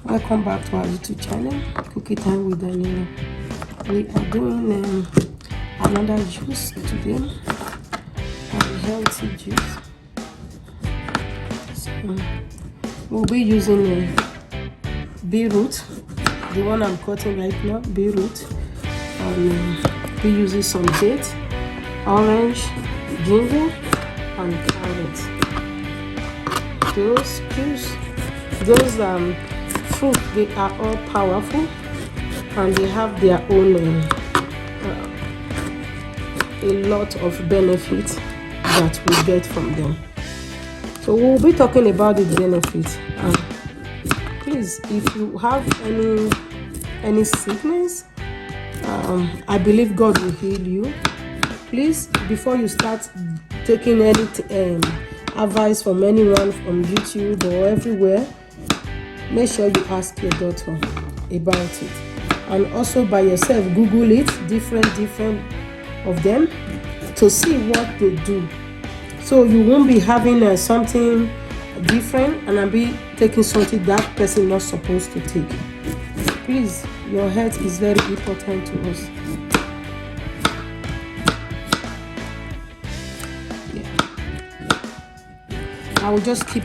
Welcome back to our YouTube channel, Cookie Time with Daniela. We are doing another juice today, a healthy juice. So, we'll be using beetroot, the one I'm cutting right now, beetroot, and be using some date, orange, ginger, and carrot. Those fruit, they are all powerful and they have their own a lot of benefits that we get from them. So we'll be talking about the benefits. Please, if you have any sickness, I believe God will heal you. Please, before you start taking any advice from anyone from YouTube or everywhere, make sure you ask your doctor about it, and also by yourself Google it, different of them, to see what they do, so you won't be having something different and I'll be taking something that person not supposed to take. Please, your health is very important to us. I will just keep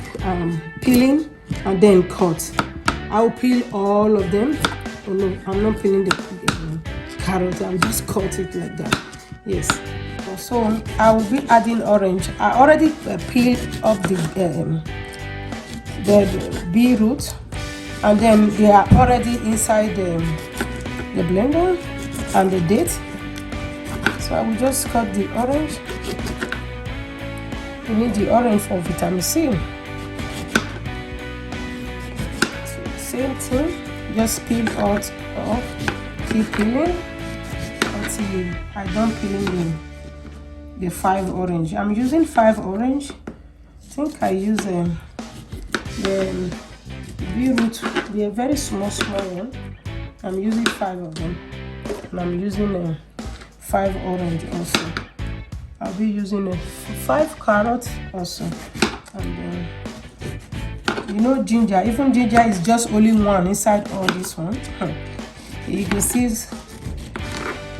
peeling and then cut. I will peel all of them. Oh no, I'm not peeling the carrot. I'll just cut it like that. Yes. So I will be adding orange. I already peeled up the beetroot, and then they are already inside the blender and the date. So I will just cut the orange. We need the orange for vitamin C. So same thing, just peel out off, keep peeling until I don't peeling the 5 orange. I'm using 5 orange. I think I use the beetroot, they're very small one. I'm using 5 of them, and I'm using 5 orange also. I'll be using 5 carrots also, and you know, ginger. Even ginger is just only one inside all this one. You can see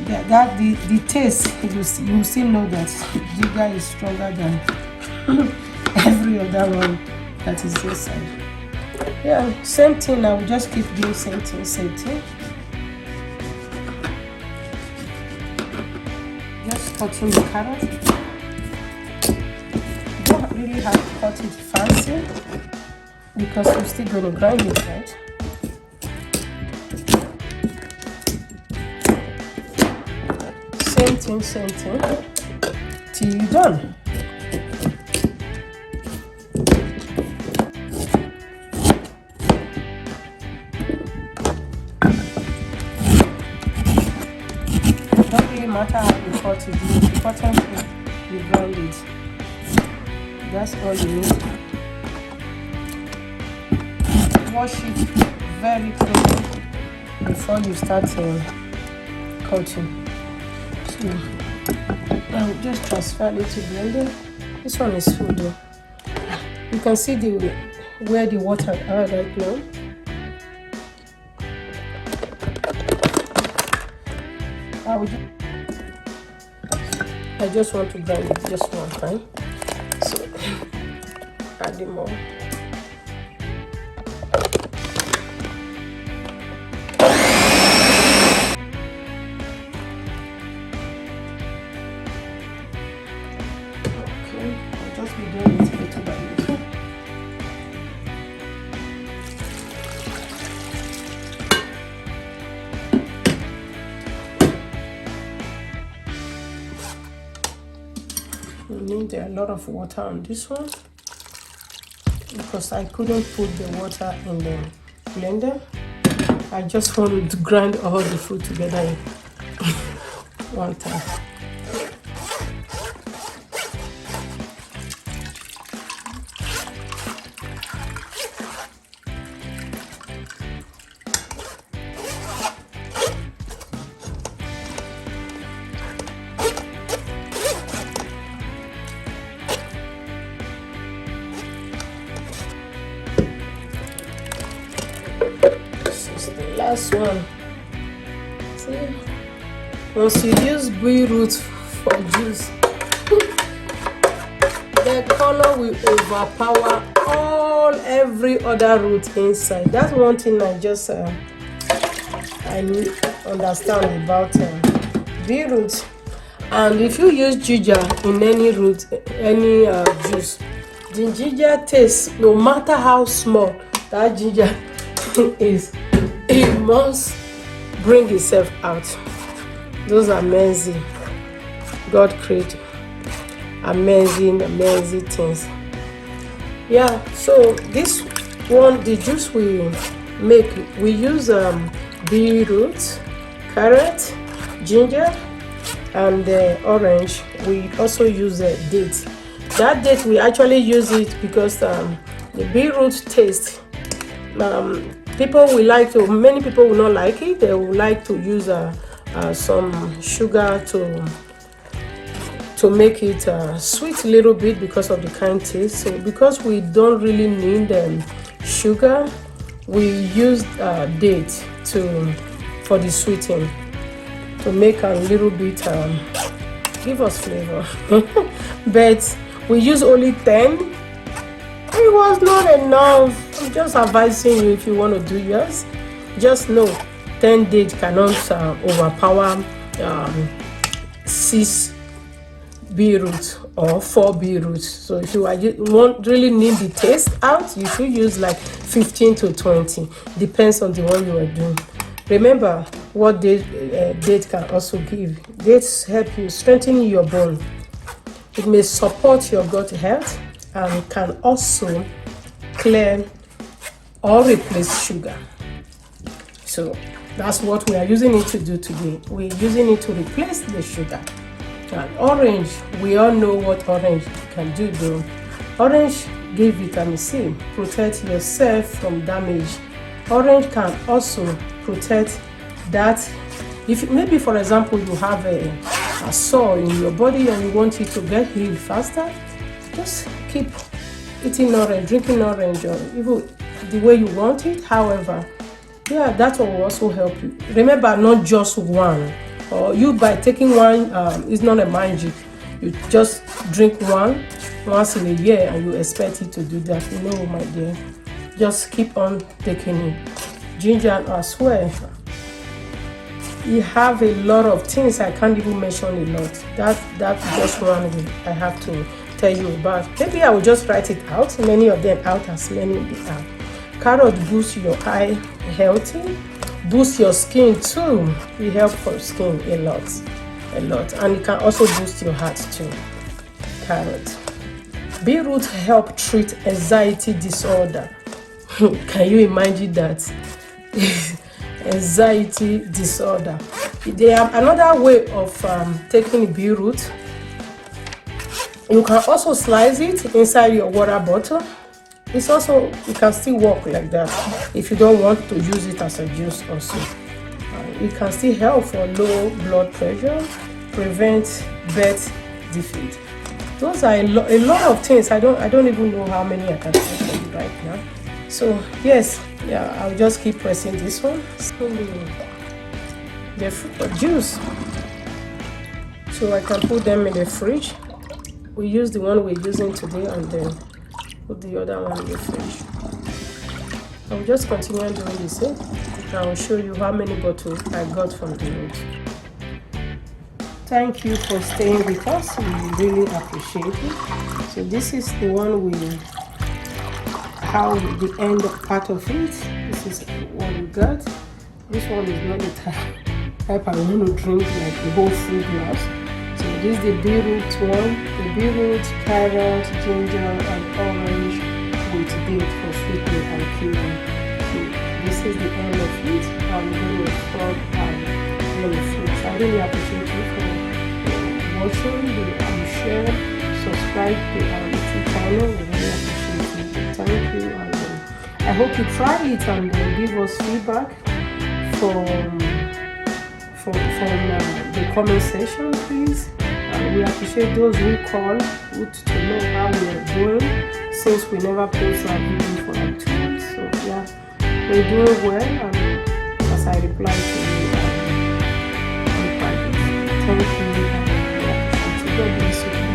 that the taste, you still know that ginger is stronger than every other one that is inside. Yeah, same thing. I will just keep doing same thing. Just cutting the carrot. You don't really have to cut it fancy because we're still going to grind it, right? Same thing till you're done. Matter how you cut it, the important thing, you grind it. That's all you need. Wash it very clean before you start cutting. So I'll just transfer it to blender. This one is full though. You can see where the water are right now. I just want to grind it just one time, so add more. Okay, I'll just be doing it little by little. We need a lot of water on this one because I couldn't put the water in the blender. I just wanted to grind all the fruit together in one time. last one. See, once you use beetroot for juice, the color will overpower every other root inside. That's one thing I just I understand about beetroot. And if you use ginger in any root, any juice, the ginger taste, no matter how small that ginger is, it must bring itself out. Those are amazing. God created amazing things. Yeah, so this one, the juice we make, we use beetroot, carrot, ginger, and orange. We also use date. That date we actually use it because the beetroot taste, people will like to, many people will not like it. They will like to use some sugar to make it sweet a little bit because of the kind taste. So because we don't really need sugar, we use date for the sweetening, to make a little bit give us flavor. But we use only 10. It was not enough. I'm just advising you, if you want to do yours, just know 10 dates cannot overpower 6 beetroot or 4 beetroot. So if you really need the taste out, you should use like 15 to 20. Depends on the one you are doing. Remember what date can also give. Dates help you strengthen your bone. It may support your gut health and can also clear or replace sugar. So that's what we are using it to do today. We're using it to replace the sugar. And orange, we all know what orange can do though. Orange gives vitamin C, protect yourself from damage. Orange can also protect that. If maybe, for example, you have a sore in your body and you want it to get healed faster, just keep eating orange, drinking orange, or even the way you want it. However, yeah, that will also help you. Remember, not just one. Or you, by taking one, it's not a magic. You just drink one once in a year and you expect it to do that. No, my dear. Just keep on taking it. Ginger as well. You have a lot of things. I can't even mention a lot. That's just one I have to tell you about. Maybe I will just write it out. Many of them out, as many are. Carrot boosts your eye healthy. Boost your skin too. It helps for skin a lot, and it can also boost your heart too. Carrot. Beetroot help treat anxiety disorder. Can you imagine that? Anxiety disorder. They have another way of taking beetroot. You can also slice it inside your water bottle. It's also, it can still work like that if you don't want to use it as a juice also. It can still help for low blood pressure, prevent birth defeat. Those are a lot of things. I don't even know how many I can tell you right now. So yes, yeah, I'll just keep pressing this one. The fruit juice. So I can put them in the fridge. We use the one we're using today and then put the other one in the fridge. I'll just continue doing the same. I will show you how many bottles I got from the road. Thank you for staying with us. We really appreciate it. So this is the one how the end part of it. This is what we got. This one is not the type I want to drink like the whole full glass. So this is the beetroot one, the beetroot, carrot, ginger, and orange with date for sweetening and curing. So this is the end of it. I'm going to stop and fruits. I really appreciate you for watching, share, subscribe to our YouTube channel. We really appreciate it. Thank you, and I hope you try it and give us feedback from the comment section, please. We appreciate those who call to know how we are doing, since we never post our video for like 2 weeks. So yeah, we're doing well, and once I reply to you on private. Thank you. God bless you.